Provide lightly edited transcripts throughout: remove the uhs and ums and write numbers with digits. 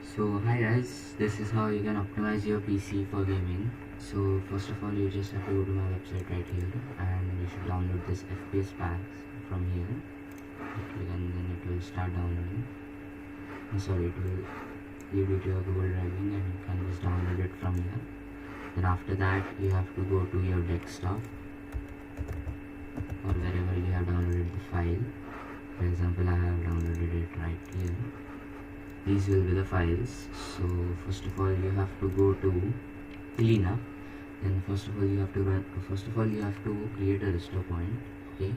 So hi guys, this is how you can optimize your PC for gaming. So first of all, you just have to go to my website right here, and you should download this FPS packs from here. Click and then it will start downloading. Sorry, it will lead you to your Google driving, and you can just download it from here. Then after that, you have to go to your desktop or wherever you have downloaded the file. For example, I have downloaded it right here. These will be the files. So first of all, you have to go to cleanup. Then first of all you have to create a restore point. Okay,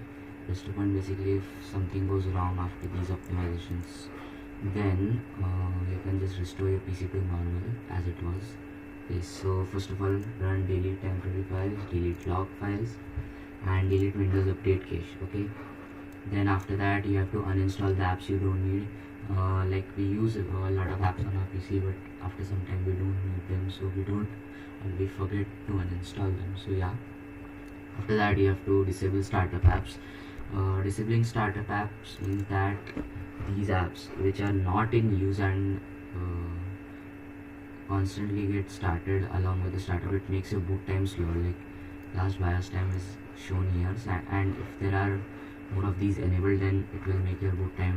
restore point basically if something goes wrong after these optimizations, then you can just restore your PC to normal as it was. Okay, so first of all, run delete temporary files, delete log files, and delete Windows Update cache. Okay, then after that you have to uninstall the apps you don't need. Like we use a lot of apps on our PC, but after some time we don't need them, so we forget to uninstall them. So yeah, after that you have to disable startup apps. Disabling startup apps means that these apps which are not in use and constantly get started along with the startup, it makes your boot time slower. Like last BIOS time is shown here, and if there are more of these enabled, then it will make your boot time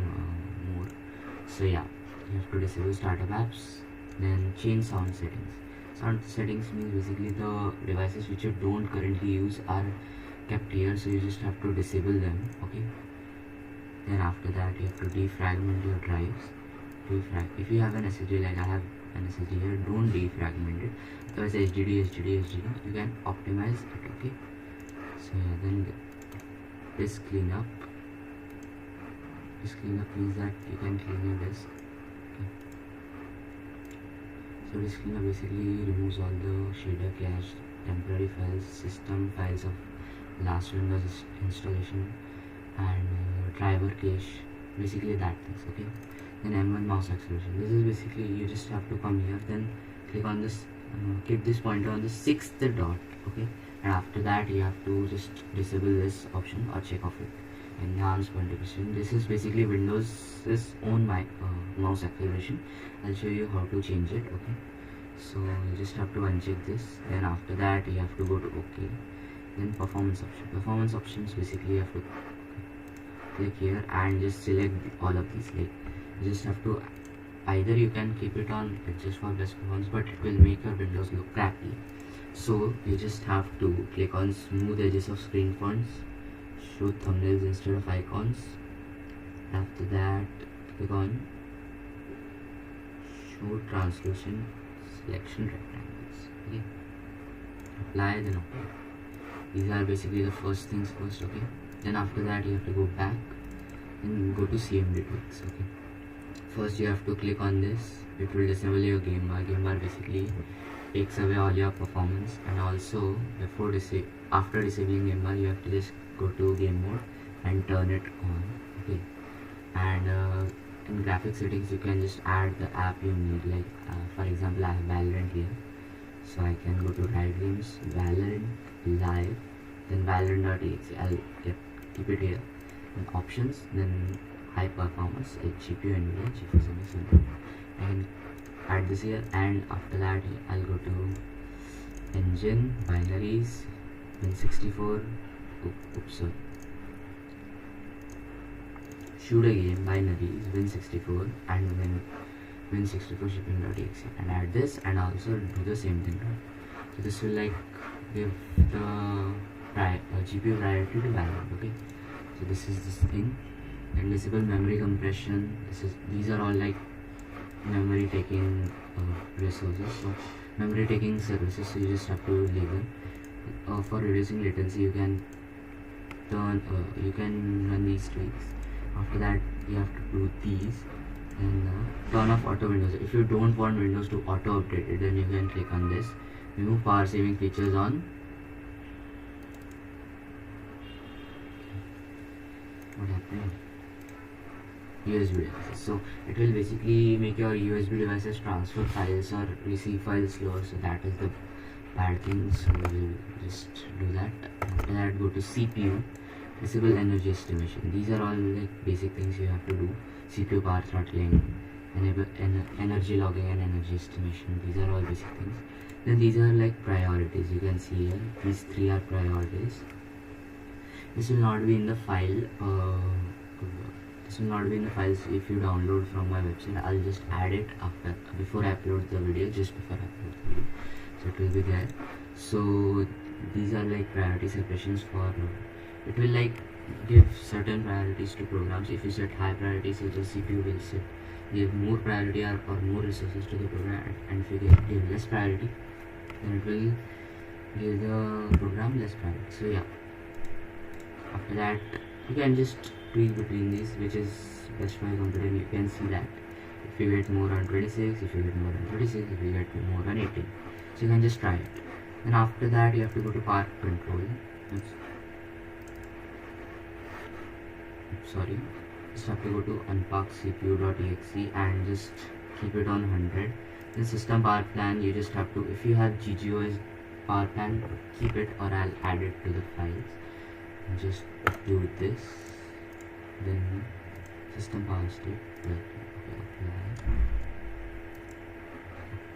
more. So yeah, you have to disable startup apps. Then change sound settings. Sound settings means basically the devices which you don't currently use are kept here, so you just have to disable them. Okay, then after that you have to defragment your drives. If you have an SSD, like I have an SSD here, don't defragment it, because HDD you can optimize it. Okay, so yeah, then disk cleanup. Disk cleanup means that you can clean your disk. Okay. So disk cleanup basically removes all the shader cache, temporary files, system files of last Windows installation, and driver cache, basically that things. Okay, then M1 mouse acceleration. This is basically you just have to come here, then click on this, keep this pointer on the 6th dot. Okay, and after that you have to just disable this option or check off it. Enhanced multiplication. This is basically Windows's own mouse acceleration. I'll show you how to change it. Okay, so you just have to uncheck this. Then after that you have to go to OK. Then performance option. Performance options basically you have to click here and just select all of these. Like you just have to, either you can keep it on adjust for best performance, but it will make your Windows look crappy. So you just have to click on smooth edges of screen fonts, show thumbnails instead of icons. After that click on show translucent selection rectangles. Okay, apply, then apply. These are basically the first things first. Okay, then after that you have to go back and go to CMD tweaks. Okay, first you have to click on this. It will disable your game bar. Game bar basically takes away all your performance, and also after disabling game bar you have to just go to game mode and turn it on. Okay, and in graphics settings you can just add the app you need. Like for example, I have Valorant here, so I can go to Riot Games, Valorant Live, then Valorant.exe. I'll keep it here. Then options, then high performance, GPU NVIDIA GeForce GTX, and add this here. And after that I'll go to engine, binaries, Win64. Sorry, shoot a game, binaries, Win64, and Win64 shipping.exe, and add this, and also do the same thing. So this will like give the GPU priority to Valorant. Okay, so this is this thing. And disable memory compression. These are all like memory taking resources, so memory taking services, so you just have to label. For reducing latency you can run these tweaks. After that you have to do these, and turn off auto windows. If you don't want Windows to auto update it, then you can click on this. Remove power saving features on. What happened? USB devices. So it will basically make your USB devices transfer files or receive files slower, so that is the bad thing. So we'll just do that. After that go to CPU, disable energy estimation. These are all like basic things you have to do. CPU power throttling, enable energy logging and energy estimation. These are all basic things. Then these are like priorities. You can see here these three are priorities. This will not be in the file. This will not be in the files if you download from my website. I'll just add it after, before I upload the video, just before I upload the video, so it will be there. So these are like priority separations for it will like give certain priorities to programs. If you set high priorities, so the CPU will give more priority or more resources to the program, and if you give less priority, then it will give the program less priority. So yeah, after that you can just tweak between these, which is best for your computer. You can see that if you get more on 26, if you get more on 36, if you get more on 18, so you can just try it. Then after that you have to go to power control. Sorry, just have to go to unpack cpu.exe and just keep it on 100. Then system power plan, you just have to, if you have GGOS power plan, keep it, or I'll add it to the files. Just do this. Then system power state,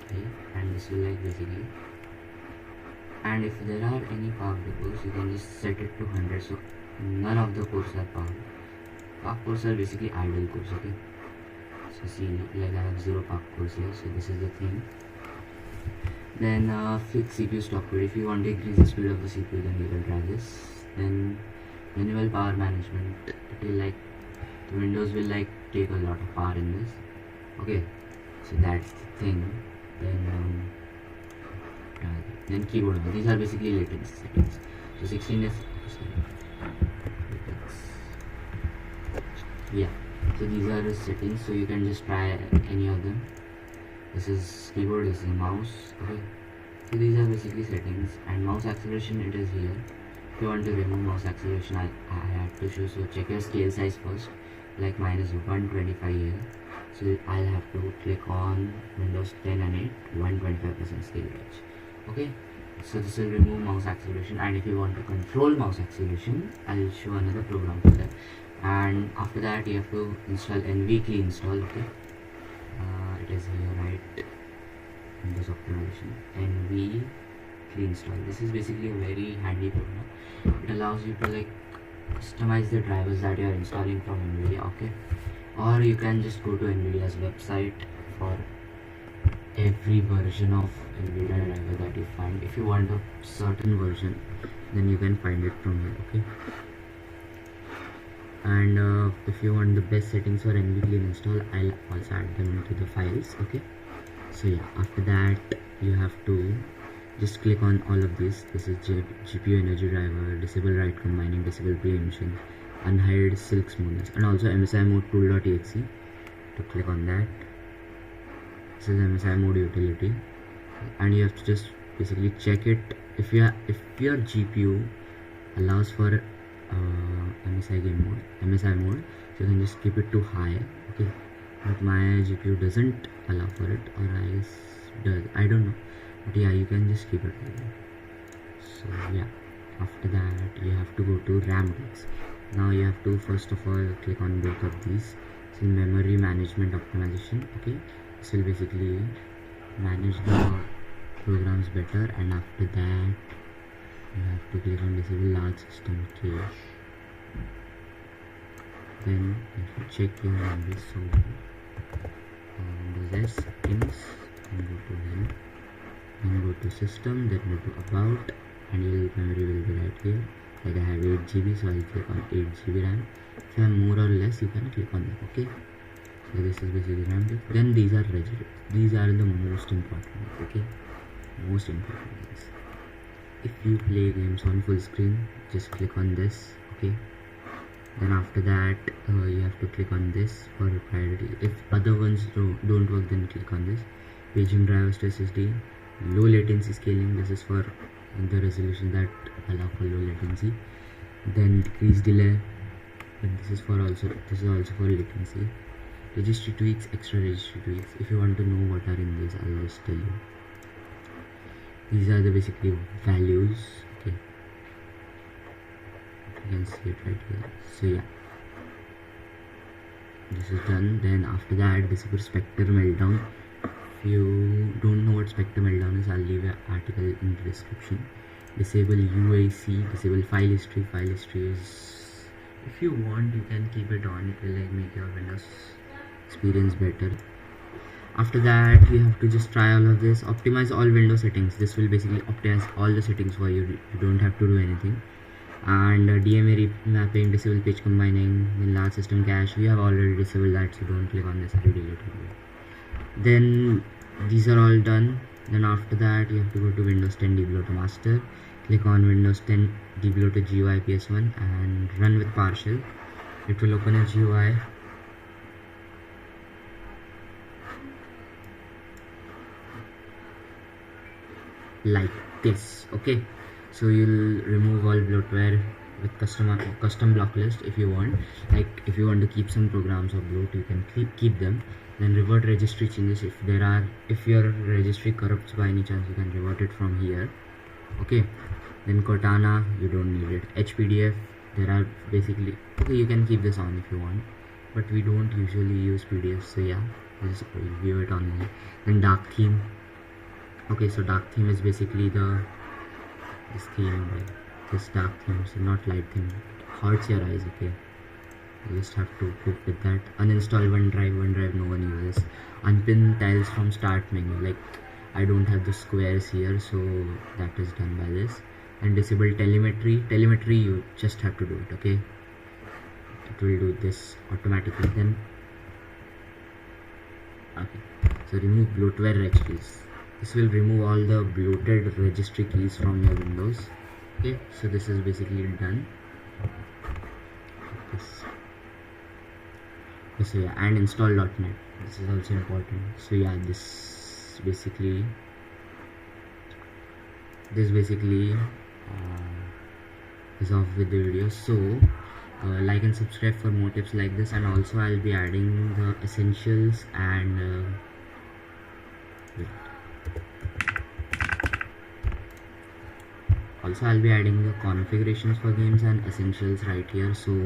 okay, and this will like basically, and if there are any power cores, you can just set it to 100, so none of the cores are powered. Power cores are basically idle cores, okay. So see, like I have 0 power cores here, so this is the thing. Then fix CPU stop code. If you want to increase the speed of the CPU, then you can try this. Then manual power management, it will like, the Windows will like take a lot of power in this, okay, so that's the thing. Then keyboard, these are basically latency settings. So 16 is yeah, so these are the settings, so you can just try any of them. This is keyboard, this is mouse, okay. So these are basically settings. And mouse acceleration, it is here. If you want to remove mouse acceleration, I have to show. So check your scale size first, like mine is 125 here, so I'll have to click on Windows 10 and 8 125% scale range, okay. So this will remove mouse acceleration. And if you want to control mouse acceleration, I'll show another program for that. And after that you have to install NV clean install, okay. It is here, right, Windows optimization, NV clean install. This is basically a very handy program. It allows you to like customize the drivers that you are installing from NVIDIA, okay. Or you can just go to NVIDIA's website for every version of NVIDIA driver that you find. If you want a certain version, then you can find it from here, okay. And if you want the best settings for NV clean install, I'll also add them into the files, okay. So yeah, after that you have to just click on all of this. This is GPU energy driver, disable write combining, disable preemption, unhide silk smoothness, and also MSI mode tool.exe. To click on that, this is MSI mode utility, and you have to just basically check it. If your GPU allows for MSI mode, so you can just keep it to high, okay. But my GPU doesn't allow for it, or I guess does, I don't know, but yeah, you can just keep it like that. So yeah, after that you have to go to RAM tags. Now you have to first of all click on both of these. So memory management optimization, okay, this will basically manage the programs better. And after that you have to click on disable large system cache. Then you have to check your memory. So Windows settings, and go to help, then go to system, then go to about, and your memory will be right here. Like I have 8 GB, so I'll click on 8 GB RAM. If you have more or less, you can click on that, okay. So this is basically RAM. Then these are registers. These are the most important, okay, most important things. If you play games on full screen, just click on this, okay. Then after that you have to click on this for priority. If other ones don't work, then click on this. Paging drivers to SSD, low latency scaling, this is for the resolution that allow for low latency. Then decrease delay, but this is also for latency. Registry tweaks, extra registry tweaks. If you want to know what are in this, I'll just tell you. These are the basically values, okay. You can see it right here. So yeah, this is done. Then after that, disable Spectre Meltdown. If you don't know what Spectre Meltdown is, I'll leave an article in the description. Disable UAC, disable file history. File history is, if you want, you can keep it on. It will like make your Windows experience better. After that, you have to just try all of this. Optimize all window settings. This will basically optimize all the settings for you. You don't have to do anything. And DMA remapping, disable page combining, then large system cache. We have already disabled that, so don't click on this. I will delete it. Then these are all done. Then after that, you have to go to Windows 10 debloater master. Click on Windows 10 debloater GUI PS1 and run with PowerShell. It will open a GUI. Like this. Okay, so you'll remove all bloatware with custom block list. If you want, like if you want to keep some programs of bloat, you can keep them. Then revert registry changes. If your registry corrupts by any chance, you can revert it from here. Okay, then Cortana, you don't need it. HPDF, there are basically, okay, you can keep this on if you want, but we don't usually use PDF, so yeah, just review it online. Then dark theme. Okay, so dark theme is basically this theme, like this dark theme, so not light theme. Hurts your eyes. Okay, you just have to cope with that. Uninstall OneDrive no one uses. Unpin tiles from start menu, like I don't have the squares here, so that is done by this. And disable telemetry, you just have to do it. Okay, it will do this automatically. Then okay, so remove bloatware registries. This will remove all the bloated registry keys from your Windows. Okay, so this is basically done. So yeah, and install .NET. This is also important. So yeah, this basically is off with the video. So like and subscribe for more tips like this, and also I'll be adding the essentials and also I'll be adding the configurations for games and essentials right here, so you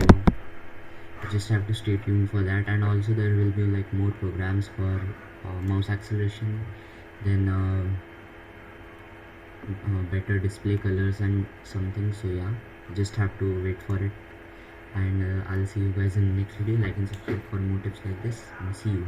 just have to stay tuned for that. And also there will be like more programs for mouse acceleration, then better display colors and something. So yeah, just have to wait for it, and I'll see you guys in the next video. Like and subscribe for more tips like this, and see you.